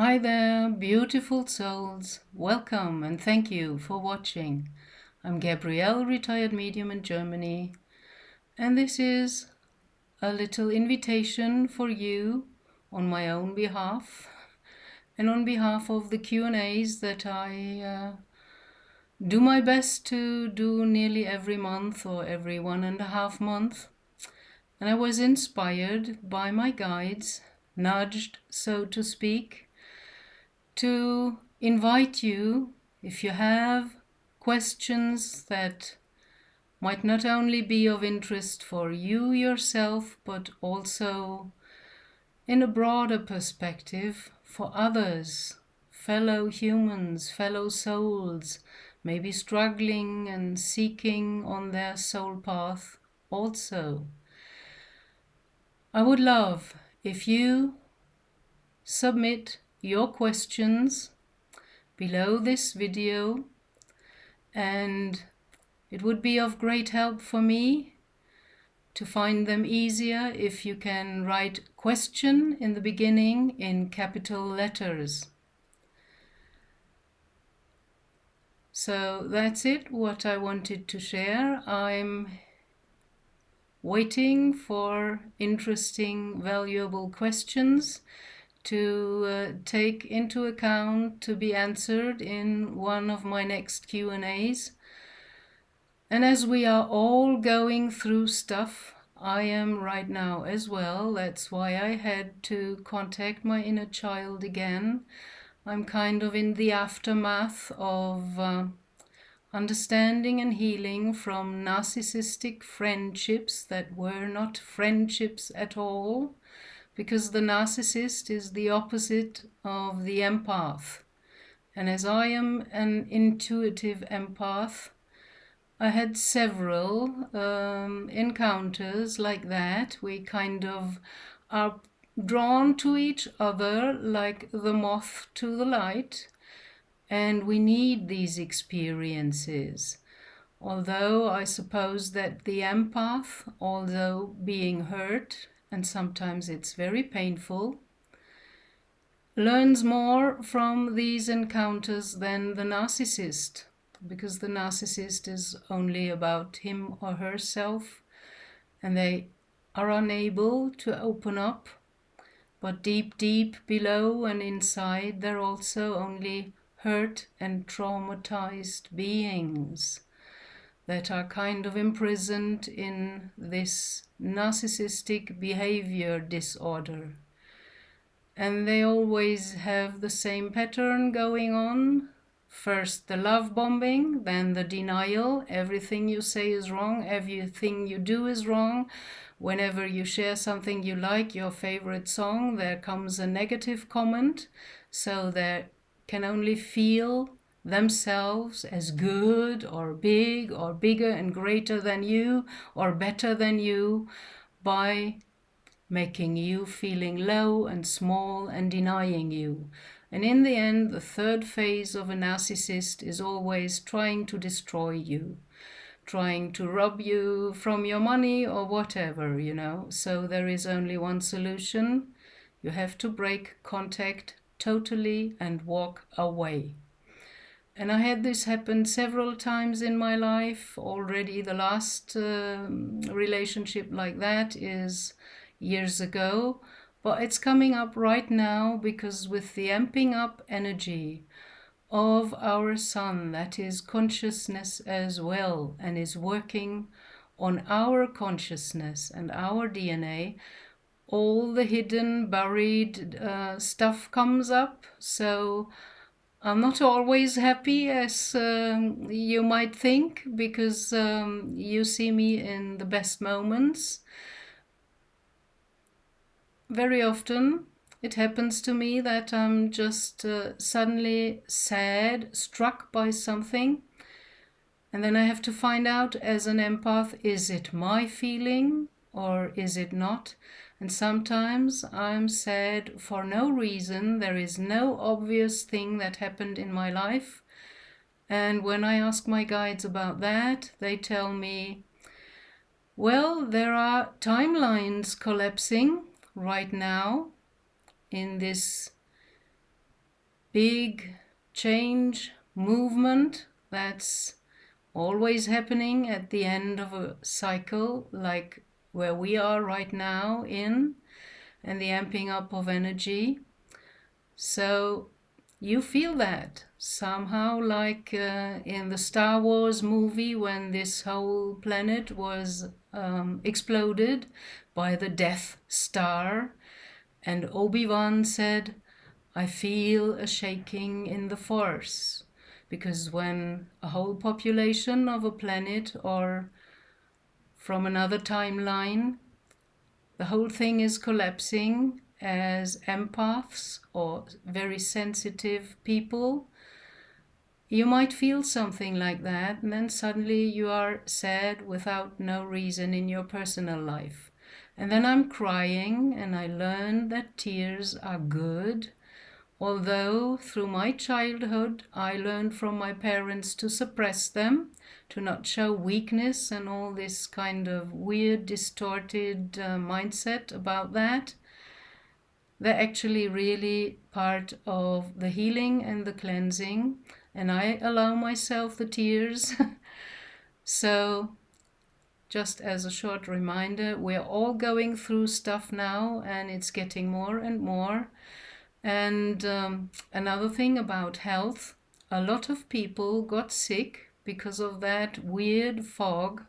Hi there, beautiful souls. Welcome and thank you for watching. I'm Gabrielle, retired medium in Germany, and this is a little invitation for you on my own behalf and on behalf of the Q&As that I do my best to do nearly every month or every 1.5 months. And I was inspired by my guides, nudged, so to speak, to invite you, if you have questions that might not only be of interest for you yourself, but also in a broader perspective for others, fellow humans, fellow souls, maybe struggling and seeking on their soul path also. I would love if you submit your questions below this video, and it would be of great help for me to find them easier if you can write question in the beginning in capital letters. So that's it, what I wanted to share. I'm waiting for interesting, valuable questions to take into account to be answered in one of my next Q&As. And as we are all going through stuff, I am right now as well. That's why I had to contact my inner child again. I'm kind of in the aftermath of understanding and healing from narcissistic friendships that were not friendships at all, because the narcissist is the opposite of the empath. And as I am an intuitive empath, I had several encounters like that. We kind of are drawn to each other like the moth to the light, and we need these experiences. Although I suppose that the empath, although being hurt, and sometimes it's very painful, learns more from these encounters than the narcissist, because the narcissist is only about him or herself, and they are unable to open up. But deep, deep below and inside, they're also only hurt and traumatized beings that are kind of imprisoned in this narcissistic behavior disorder. And they always have the same pattern going on. First the love bombing, then the denial. Everything you say is wrong, everything you do is wrong. Whenever you share something you like, your favorite song, there comes a negative comment. So they can only feel themselves as good or big or bigger and greater than you or better than you by making you feeling low and small and denying you. And in the end, the third phase of a narcissist is always trying to destroy you, trying to rob you from your money or whatever, So there is only one solution. You have to break contact totally and walk away. And I had this happen several times in my life already. The last relationship like that is years ago, but it's coming up right now because with the amping up energy of our sun, that is consciousness as well, and is working on our consciousness and our DNA, all the hidden, buried stuff comes up. So I'm not always happy as you might think, because you see me in the best moments. Very often it happens to me that I'm just suddenly sad, struck by something, and then I have to find out as an empath, is it my feeling or is it not? And sometimes I'm sad for no reason. There is no obvious thing that happened in my life. And when I ask my guides about that, they tell me, well, there are timelines collapsing right now in this big change movement that's always happening at the end of a cycle, like where we are right now in, and the amping up of energy. So you feel that somehow, like in the Star Wars movie when this whole planet was exploded by the Death Star, and Obi-Wan said, I feel a shaking in the force. Because when a whole population of a planet or from another timeline, the whole thing is collapsing as empaths or very sensitive people, you might feel something like that, and then suddenly you are sad without no reason in your personal life. And then I'm crying, and I learned that tears are good. Although through my childhood I learned from my parents to suppress them, to not show weakness and all this kind of weird, distorted mindset about that, they're actually really part of the healing and the cleansing, and I allow myself the tears. So just as a short reminder, we're all going through stuff now, and it's getting more and more. And another thing about health, a lot of people got sick because of that weird fog.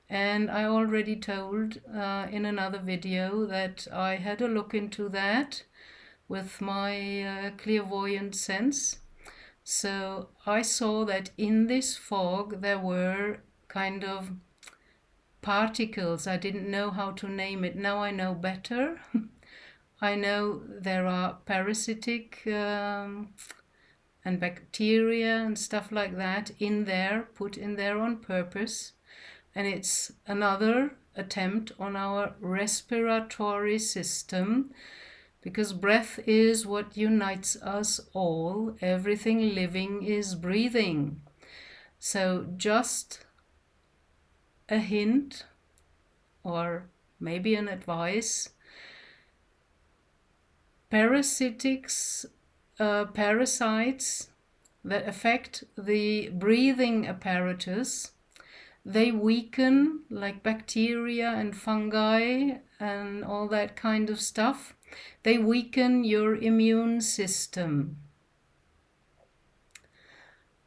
And I already told in another video that I had a look into that with my clairvoyant sense. So I saw that in this fog there were kind of particles. I didn't know how to name it. Now I know better. I know there are parasitic and bacteria and stuff like that in there, put in there on purpose. And it's another attempt on our respiratory system, because breath is what unites us all. Everything living is breathing. So just a hint, or maybe an advice, parasites that affect the breathing apparatus, they weaken, like bacteria and fungi and all that kind of stuff. They weaken your immune system.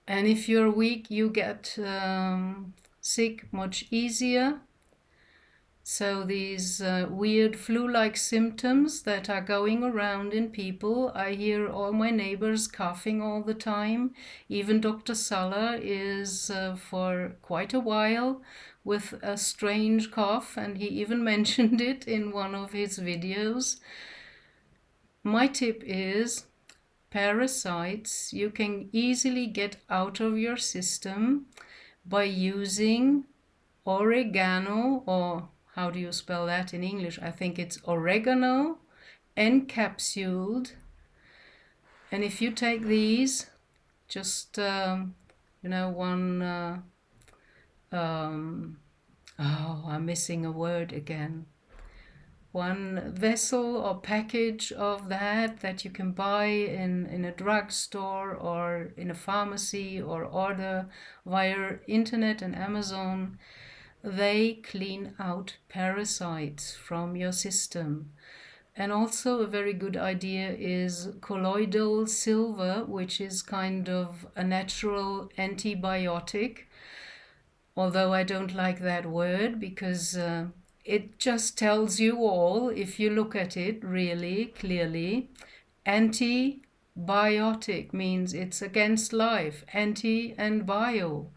And if you're weak, you get sick much easier. So these weird flu-like symptoms that are going around in people, I hear all my neighbors coughing all the time. Even Dr. Sala is for quite a while with a strange cough, and he even mentioned it in one of his videos. My tip is parasites you can easily get out of your system by using oregano, or how do you spell that in English? I think it's oregano, encapsuled. And if you take these, just, one, I'm missing a word again. One vessel or package of that you can buy in a drugstore or in a pharmacy or order via internet and Amazon. They clean out parasites from your system. And also a very good idea is colloidal silver, which is kind of a natural antibiotic. Although I don't like that word, because it just tells you all, if you look at it really clearly. Antibiotic means it's against life, anti and bio.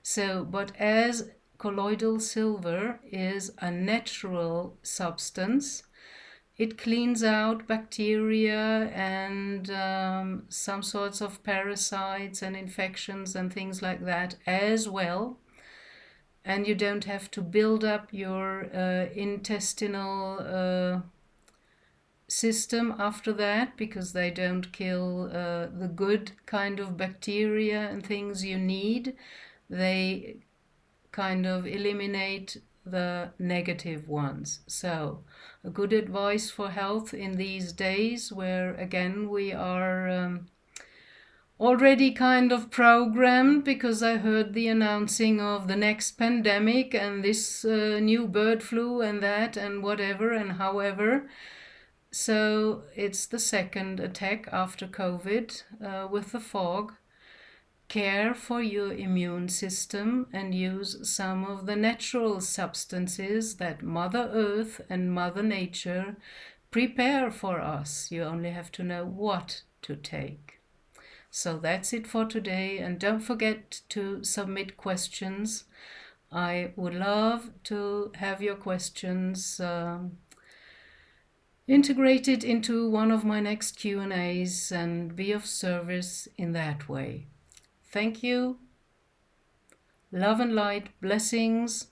So, but as colloidal silver is a natural substance, it cleans out bacteria and some sorts of parasites and infections and things like that as well. And you don't have to build up your intestinal system after that, because they don't kill the good kind of bacteria and things you need. They kind of eliminate the negative ones. So a good advice for health in these days where again we are already kind of programmed because I heard the announcing of the next pandemic and this new bird flu and that and whatever and however. So it's the second attack after COVID with the fog. Care for your immune system and use some of the natural substances that Mother Earth and Mother Nature prepare for us. You only have to know what to take. So that's it for today, and don't forget to submit questions. I would love to have your questions integrated into one of my next Q&As and be of service in that way. Thank you. Love and light, blessings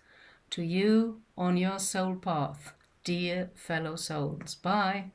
to you on your soul path, dear fellow souls. Bye.